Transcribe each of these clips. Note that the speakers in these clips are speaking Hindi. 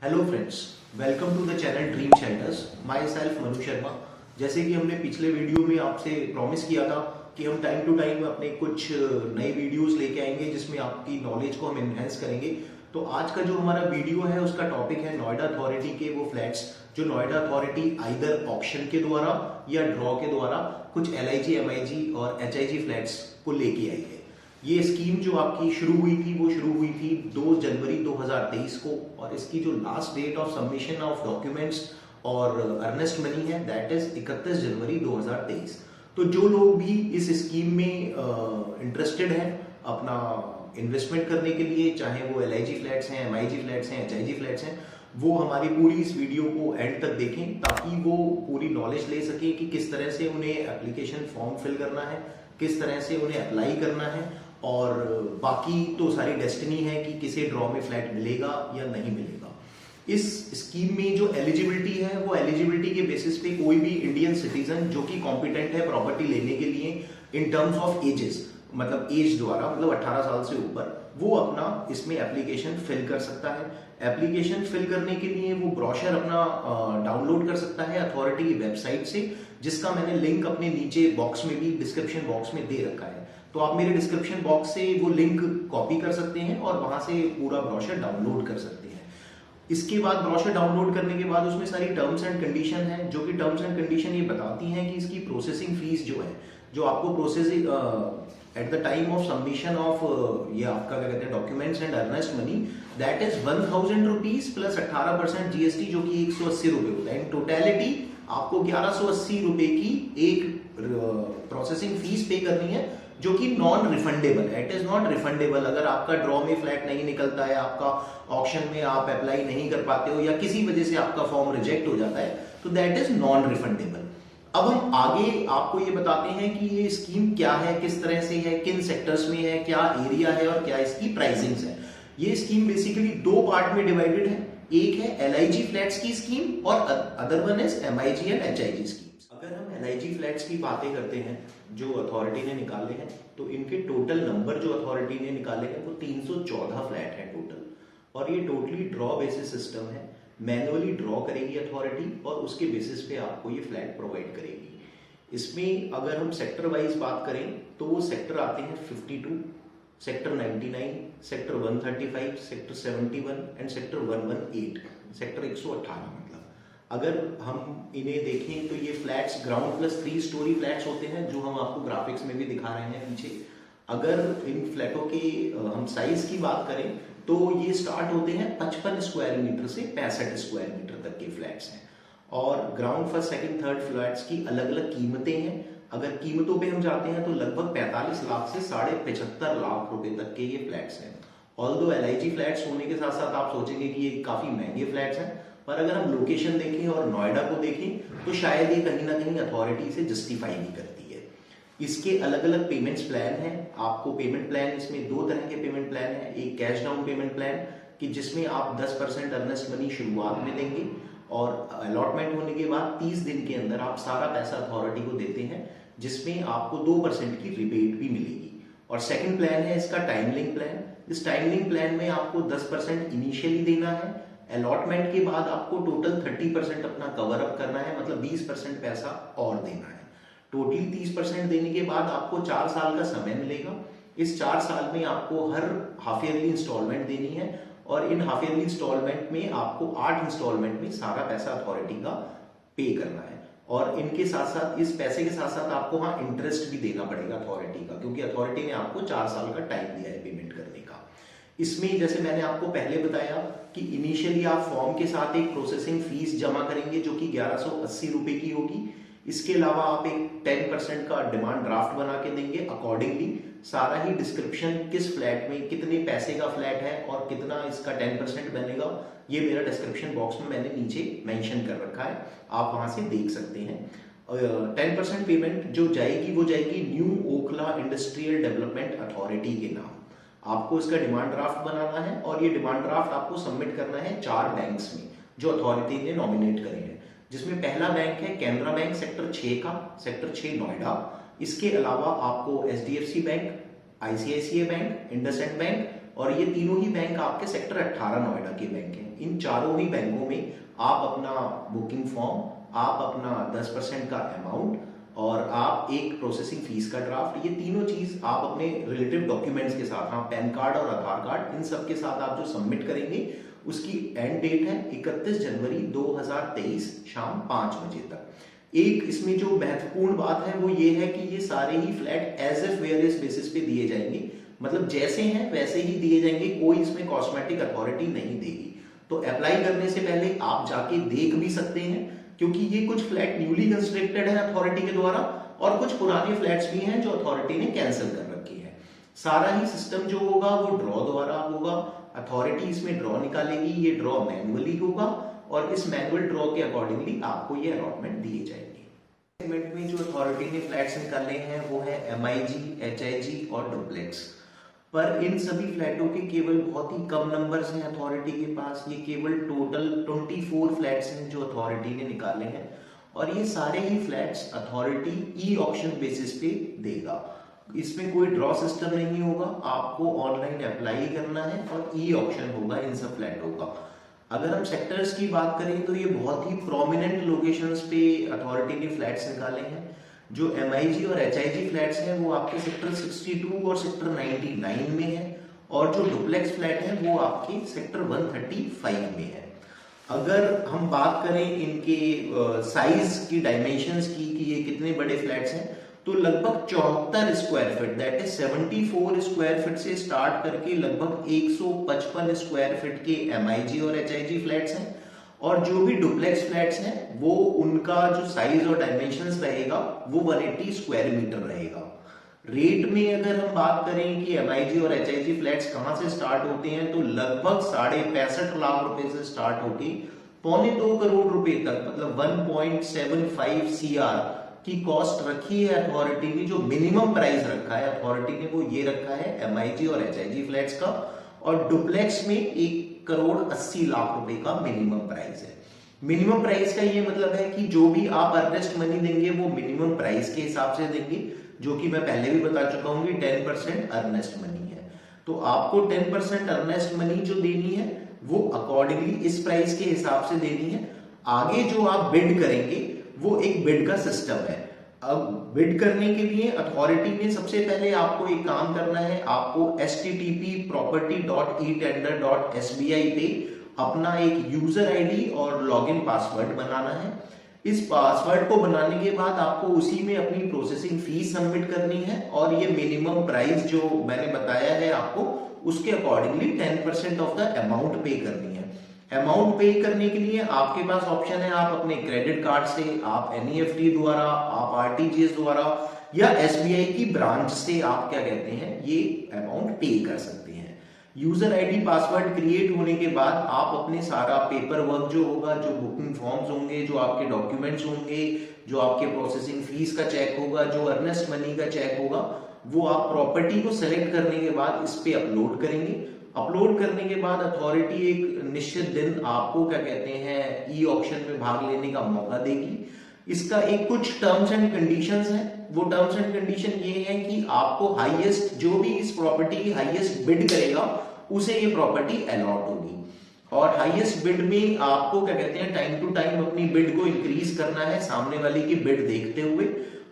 Hello friends, welcome to the channel dream shelters. Myself Manu Sharma. जैसे कि हमने पिछले वीडियो में आपसे प्रॉमिस किया था कि हम टाइम टू टाइम अपने कुछ नए वीडियोस लेके आएंगे जिसमें आपकी नॉलेज को हम एनहेंस करेंगे। तो आज का जो हमारा वीडियो है उसका टॉपिक है नोएडा अथॉरिटी के वो फ्लैट्स जो नोएडा अथॉरिटी आइदर ऑक्शन के द्वारा या ड्रॉ के द्वारा कुछ LIG, MIG और HIG फ्लैट्स को लेके आई है। ये स्कीम जो आपकी शुरू हुई थी वो शुरू हुई थी 2 जनवरी 2023 को, और इसकी जो last date of submission of documents और अर्नेस्ट मनी है दैट इज 31 जनवरी 2023। तो जो लोग भी इस स्कीम में इंटरेस्टेड हैं अपना इन्वेस्टमेंट करने के लिए, चाहे वो LIG फ्लैट्स हैं, MIG फ्लैट्स हैं, HIG फ्लैट्स हैं, वो हमारी पूरी इस वीडियो को एंड तक देखें ताकि वो पूरी नॉलेज ले सके कि किस तरह से उन्हें एप्लीकेशन फॉर्म फिल करना है, किस तरह से उन्हें अप्लाई करना है, और बाकी तो सारी डेस्टिनी है कि किसे ड्रॉ में फ्लैट मिलेगा या नहीं मिलेगा। इस स्कीम में जो एलिजिबिलिटी है वो एलिजिबिलिटी के बेसिस पे कोई भी इंडियन सिटीजन जो कि कॉम्पिटेंट है प्रॉपर्टी लेने के लिए इन टर्म्स ऑफ एजेस, मतलब एज द्वारा, मतलब 18 साल से ऊपर, वो अपना इसमें एप्लीकेशन फिल कर सकता है। एप्लीकेशन फिल करने के लिए वो ब्रोशर अपना डाउनलोड कर सकता है अथॉरिटी की वेबसाइट से, जिसका मैंने लिंक अपने नीचे बॉक्स में भी, डिस्क्रिप्शन बॉक्स में दे रखा है। तो आप मेरे डिस्क्रिप्शन बॉक्स से वो लिंक कॉपी कर सकते हैं और वहां से पूरा ब्रोशर डाउनलोड कर सकते हैं। इसके बाद ब्रोशर डाउनलोड करने के बाद उसमें सारी टर्म्स एंड कंडीशन है, जो कि टर्म्स एंड कंडीशन ये बताती हैं कि इसकी प्रोसेसिंग फीस जो है, जो आपको processing at the time of submission of ये आपका क्या कहते हैं documents and earnest money, that is 1000 rupees plus 18% GST, जो कि 180 रुपए होता है। इन टोटलिटी आपको 1180 रुपए की एक प्रोसेसिंग फीस पे करनी है, जो कि नॉन रिफंडेबल है। It is not refundable. अगर आपका ड्रॉ में फ्लैट नहीं निकलता है, आपका ऑक्शन में आप अप्लाई नहीं कर पाते हो, या किसी वजह से आपका फॉर्म रिजेक्ट हो जाता है, तो दैट इज नॉन रिफंडेबल। अब हम आगे आपको ये बताते हैं कि ये स्कीम क्या है, किस तरह से है, किन सेक्टर्स में है, क्या एरिया है और क्या इसकी प्राइसिंग्स है। ये स्कीम बेसिकली 2 पार्ट में डिवाइडेड है। एक है LIG फ्लैट्स की स्कीम और other one is MIG and HIG scheme. अगर हम LIG फ्लैट्स की बातें करते हैं जो अथॉरिटी ने निकाले हैं, तो इनके टोटल नंबर जो अथॉरिटी ने निकाले हैं वो 314 फ्लैट है टोटल, और ये टोटली ड्रॉ बेसिस सिस्टम है। मैनुअली ड्रॉ करेगी अथॉरिटी और उसके बेसिस पे आपको ये फ्लैट प्रोवाइड करेगी। इसमें अगर हम सेक्टर वाइज बात करें तो वो सेक्टर आते हैं 52, sector 99, sector 135, sector 71 and sector 118, sector 118। मतलब अगर हम इन्हें देखें तो ये flats ground plus 3 story flats होते हैं, जो हम आपको ग्राफिक्स में भी दिखा रहे हैं पीछे। अगर इन फ्लैटों की हम साइज की बात करें तो ये स्टार्ट होते हैं 55 स्क्वायर मीटर से 65 स्क्वायर मीटर तक के फ्लैट्स हैं, और ground first second third flats की अलग अलग कीमतें हैं। अगर कीमतों पे हम जाते हैं तो लगभग 45 लाख से 75.5 लाख रुपए तक के ये फ्लैट्स हैं। ऑल्दो LIG फ्लैट्स होने के साथ साथ आप सोचेंगे कि ये काफी महंगे फ्लैट्स हैं, पर अगर हम लोकेशन देखें और नोएडा को देखें तो शायद ये कहीं ना कहीं अथॉरिटी से जस्टिफाई नहीं करती है। इसके अलग अलग पेमेंट्स प्लान हैं। आपको पेमेंट प्लान, इसमें 2 तरह के पेमेंट प्लान हैं। एक कैश डाउन पेमेंट प्लान कि जिसमें आप 10% अर्नेस्ट मनी शुरुआत में देंगे, और अलॉटमेंट होने के बाद 30 दिन के अंदर आप सारा पैसा अथॉरिटी को देते हैं, जिसमें आपको 2% की रिबेट भी मिलेगी। और सेकंड प्लान है इसका टाइम लिंक प्लान। इस टाइम लिंक प्लान में आपको 10% इनिशियली देना है, अलॉटमेंट के बाद आपको टोटल 30% अपना कवर अप करना है, मतलब 20% पैसा और देना है। टोटली 30% देने के बाद आपको 4 साल का समय मिलेगा। इस 4 साल में आपको हर हाफ ईयरली इंस्टॉलमेंट देनी है, और इन हाफ ईयरली इंस्टॉलमेंट में आपको 8 इंस्टॉलमेंट में सारा पैसा अथॉरिटी का पे करना है। और इनके साथ साथ, इस पैसे के साथ साथ आपको वहां इंटरेस्ट भी देना पड़ेगा अथॉरिटी का, क्योंकि अथॉरिटी ने आपको 4 साल का टाइम दिया है पेमेंट करने का। इसमें जैसे मैंने आपको पहले बताया कि इनिशियली आप फॉर्म के साथ एक प्रोसेसिंग फीस जमा करेंगे जो कि 1180 रुपए की होगी। इसके अलावा आप एक 10% का डिमांड ड्राफ्ट बना के देंगे। अकॉर्डिंगली सारा ही डिस्क्रिप्शन, किस फ्लैट में कितने पैसे का फ्लैट है और कितना इसका 10% बनेगा, ये मेरा डिस्क्रिप्शन बॉक्स में मैंने नीचे मेंशन कर रखा है, आप वहां से देख सकते हैं। 10% पेमेंट जो जाएगी वो जाएगी new Okhla industrial development authority के नाम। आपको इसका डिमांड ड्राफ्ट बनाना है, और ये डिमांड ड्राफ्ट आपको सबमिट करना है 4 बैंक्स में जो अथॉरिटी ने नॉमिनेट करे हैं, जिसमें पहला बैंक है कैनरा बैंक सेक्टर 6 का, सेक्टर 6 नोएडा। इसके अलावा आपको HDFC bank, ICICI bank, IndusInd bank, और ये तीनों ही बैंक आपके सेक्टर 18 नोएडा के बैंक हैं। इन चारों ही बैंकों में आप अपना बुकिंग फॉर्म, आप अपना 10% का अमाउंट और आप एक प्रोसेसिंग फीस का ड्राफ्ट, ये तीनों चीज आप अपने रिलेटिव डॉक्यूमेंट्स के साथ, हाँ पैन कार्ड और आधार कार्ड, इन सब के साथ आप जो सबमिट करेंगे उसकी एंड डेट है 31 जनवरी 2023 शाम 5 बजे तक। एक इसमें जो महत्वपूर्ण बात है वो ये है कि ये सारे ही flat as a fairness basis पे दिए जाएंगे, मतलब जैसे हैं वैसे ही दिए जाएंगे, कोई इसमें कॉस्मेटिक अथॉरिटी नहीं देगी। तो अप्लाई करने से पहले आप जाके देख भी सकते हैं, क्योंकि ये कुछ फ्लैट न्यूली कंस्ट्रक्टेड है अथॉरिटी के द्वारा और कुछ पुराने फ्लैट्स भी हैं जो अथॉरिटी ने कैंसिल कर रखी है। सारा ही सिस्टम जो होगा वो ड्रॉ द्वारा होगा, अथॉरिटी इसमें ड्रॉ निकालेगी, ये ड्रॉ मैनुअली होगा और इस मैनुअल ड्रॉ के अकॉर्डिंगली आपको ये अलॉटमेंट दिए जाएंगे। सेगमेंट में जो अथॉरिटी ने फ्लैट्स निकाले हैं वो है MIG, HIG और डुप्लेक्स। पर इन सभी फ्लैटों के केवल बहुत ही कम नंबर्स हैं अथॉरिटी के पास। ये केवल टोटल 24 फ्लैट्स हैं जो अथॉरिटी ने निकाले हैं और ये सारे ही flats authority e auction basis पे देगा। इसमें कोई ड्रॉ सिस्टम नहीं होगा, आपको ऑनलाइन अप्लाई करना है और ई ऑक्शन होगा इन सब फ्लैटों का। अगर हम सेक्टर्स की बात करें तो ये बहुत ही प्रोमिनेंट लोकेशंस पे अथॉरिटी ने फ्लैट्स निकाले हैं। जो MIG और HIG फ्लैट्स हैं वो आपके सेक्टर 62 और सेक्टर 99 में है और जो डुप्लेक्स फ्लैट है वो आपके सेक्टर 135 में है। अगर हम बात करें इनके साइज की, डायमेंशंस की कि ये कितने बड़े फ्लैट्स हैं, तो लगभग 74 square feet, that is 74 square feet से स्टार्ट करके लगभग 155 स्क्वायर फीट के MIG और HIG फ्लैट्स हैं और जो भी डुप्लेक्स फ्लैट्स हैं वो उनका जो साइज और डायमेंशंस रहेगा वो 180 स्क्वायर मीटर रहेगा। रेट में अगर हम बात करें कि MIG और HIG फ्लैट्स कहां से स्टार्ट होते हैं, तो लगभग 65.5 लाख रुपए से स्टार्ट होके 2.25 करोड़ रुपए तक, मतलब 1.75 CR की कॉस्ट रखी है अथॉरिटी ने। जो मिनिमम प्राइस रखा है अथॉरिटी ने वो ये रखा है MIG और HIG फ्लैट्स का, और डुप्लेक्स में 1.80 करोड़ रुपए का मिनिमम प्राइस है। मिनिमम प्राइस का ये मतलब है कि जो भी आप अर्नेस्ट मनी देंगे वो मिनिमम प्राइस के हिसाब से देंगे, जो कि मैं पहले भी बता चुका हूं कि 10% अर्नेस्ट मनी है। तो आपको 10% अर्नेस्ट मनी जो देनी है वो अकॉर्डिंगली इस प्राइस के हिसाब से देनी है। आगे जो आप बिड करेंगे वो एक बिड का सिस्टम है। अब बिड करने के लिए अथॉरिटी ने सबसे पहले आपको एक काम करना है, आपको http://property.etender.sbi पे अपना एक यूजर आईडी और लॉगिन पासवर्ड बनाना है। इस पासवर्ड को बनाने के बाद आपको उसी में अपनी प्रोसेसिंग फीस सबमिट करनी है और ये मिनिमम प्राइस जो मैंने बताया है आपको उसके अकॉर्डिंगली 10% ऑफ द अमाउंट पे करनी है। अमाउंट पे करने के लिए आपके पास ऑप्शन है, आप अपने क्रेडिट कार्ड से, आप NEFT द्वारा, आप RTGS द्वारा या SBI की ब्रांच से आप क्या कहते हैं ये अमाउंट पे कर सकते हैं। यूजर आईडी पासवर्ड क्रिएट होने के बाद आप अपने सारा पेपर वर्क जो होगा, जो बुकिंग फॉर्म्स होंगे, जो आपके डॉक्यूमेंट्स होंगे, जो आपके प्रोसेसिंग फीस का चेक होगा, जो अर्नेस्ट मनी का चेक होगा, वो आप प्रॉपर्टी को सेलेक्ट करने के बाद इस पे अपलोड करेंगे। अपलोड करने के बाद अथॉरिटी एक निश्चित दिन आपको क्या कहते हैं ई ऑक्शन में भाग लेने का मौका देगी। इसका एक कुछ टर्म्स एंड कंडीशंस हैं। वो टर्म्स एंड कंडीशन ये है कि आपको हाईएस्ट, जो भी इस प्रॉपर्टी की हाईएस्ट बिड करेगा उसे ये प्रॉपर्टी अलॉट होगी। और हाईएस्ट बिड में आपको क्या कहते हैं टाइम टू टाइम अपनी बिड को इंक्रीज करना है सामने वाले की बिड देखते हुए।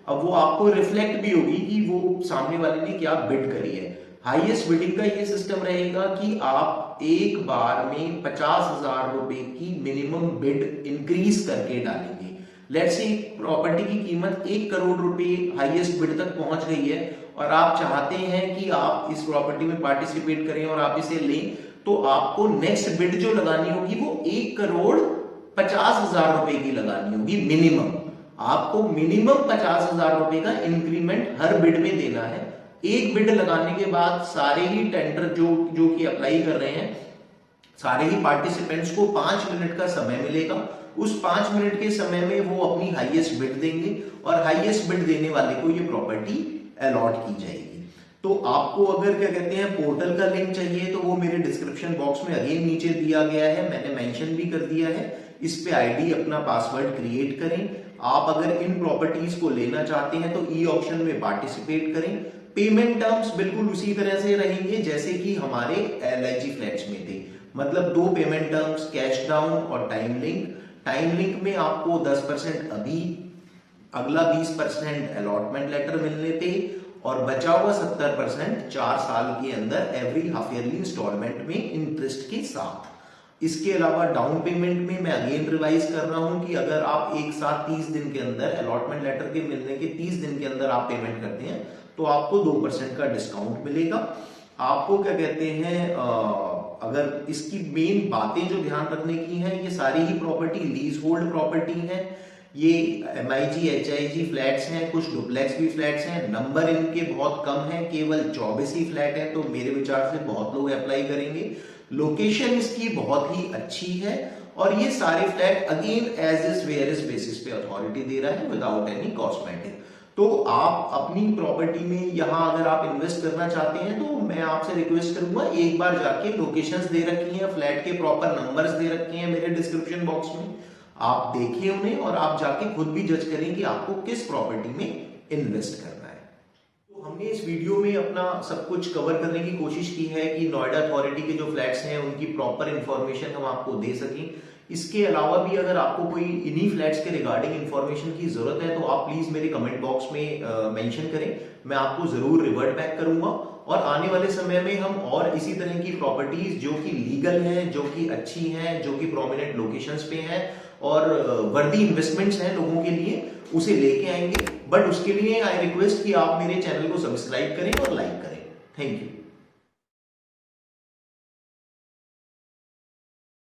अब वो आपको रिफ्लेक्ट भी होगी कि वो सामने वाले ने क्या बिड करी है। हाईएस्ट बिडिंग का ये सिस्टम रहेगा कि आप एक बार में 50,000 रुपए की मिनिमम बिड इंक्रीज करके डालेंगे। लेट्स से प्रॉपर्टी की कीमत 1 करोड़ रुपए हाईएस्ट बिड तक पहुंच गई है और आप चाहते हैं कि आप इस प्रॉपर्टी में पार्टिसिपेट करें और आप इसे लें, तो आपको नेक्स्ट बिड जो लगानी होगी वो 1,50,00,000 रुपए की लगानी होगी मिनिमम। आपको मिनिमम 50,000 रुपए का इंक्रीमेंट हर बिड में देना है। एक बिड लगाने के बाद सारे ही टेंडर जो कि अप्लाई कर रहे हैं, सारे ही पार्टिसिपेंट्स को 5 मिनट का समय मिलेगा। उस 5 मिनट के समय में वो अपनी हाईएस्ट बिड देंगे और हाईएस्ट बिड देने वाले को ये प्रॉपर्टी अलॉट की जाएगी। तो आपको अगर क्या कहते हैं पोर्टल का लिंक चाहिए तो वो मेरे डिस्क्रिप्शन बॉक्स में अगेन नीचे दिया गया है, मैंने मेंशन भी कर दिया है। इस पे आईडी अपना पासवर्ड क्रिएट करें। आप अगर इन प्रॉपर्टीज को लेना चाहते हैं तो ई ऑक्शन में पार्टिसिपेट करें। पेमेंट टर्म्स बिल्कुल उसी तरह से रहेंगे जैसे कि हमारे LIG फ्लैट्स में थे, मतलब 2 पेमेंट टर्म्स, कैश डाउन और टाइम लिंक। टाइम लिंक में आपको 10% अभी, अगला 20% अलॉटमेंट लेटर मिलने थे और बचा हुआ 70% 4 साल के अंदर एवरी हाफ ईयरली इंस्टॉलमेंट में इंटरेस्ट के साथ। इसके अलावा डाउन पेमेंट में मैं अगेन रिवाइज कर रहा हूं कि अगर आप एक साथ 30 दिन के अंदर अलॉटमेंट लेटर के मिलने के 30 दिन के अंदर आप पेमेंट करते हैं तो आपको 2% का डिस्काउंट मिलेगा। आपको क्या कहते हैं, अगर इसकी मेन बातें जो ध्यान रखने की हैं, ये सारी ही प्रॉपर्टी लीज होल्ड प्रॉपर्टी है। ये MIG HIG फ्लैट्स हैं, कुछ डुप्लेक्स भी फ्लैट्स हैं। नंबर इनके बहुत कम है, केवल 24 ही फ्लैट है, तो मेरे विचार से बहुत लोग अप्लाई करेंगे। लोकेशन इसकी बहुत ही अच्छी है और ये सारे flat again as is where is basis पे अथॉरिटी दे रहा है विदाउट एनी कॉस्मेटिक। तो आप अपनी प्रॉपर्टी में यहां अगर आप इन्वेस्ट करना चाहते हैं तो मैं आपसे रिक्वेस्ट करूंगा, एक बार जाके लोकेशंस दे रखी हैं, फ्लैट के प्रॉपर नंबर्स दे रखे हैं मेरे डिस्क्रिप्शन बॉक्स में, आप देखिए उन्हें और आप जाके खुद भी जज करें कि आपको किस प्रॉपर्टी में इन्वेस्ट करना है। तो हमने इस वीडियो में अपना सब कुछ कवर करने की कोशिश की है कि नोएडा अथॉरिटी के जो फ्लैट्स हैं उनकी प्रॉपर इंफॉर्मेशन हम आपको दे सकें। इसके अलावा भी अगर आपको कोई इन्हीं फ्लैट्स के रिगार्डिंग इंफॉर्मेशन की जरूरत है तो आप प्लीज मेरे कमेंट बॉक्स में मेंशन करें, मैं आपको जरूर रिवर्ट बैक करूंगा। और आने वाले समय में हम और इसी तरह की प्रॉपर्टीज जो कि लीगल हैं, जो कि अच्छी हैं, जो कि प्रोमिनेंट लोकेशंस पे हैं और वर्दी इन्वेस्टमेंट्स हैं लोगों के लिए, उसे लेके आएंगे। बट उसके लिए आई रिक्वेस्ट कि आप मेरे चैनल को सब्सक्राइब करें और लाइक करें। Thank you.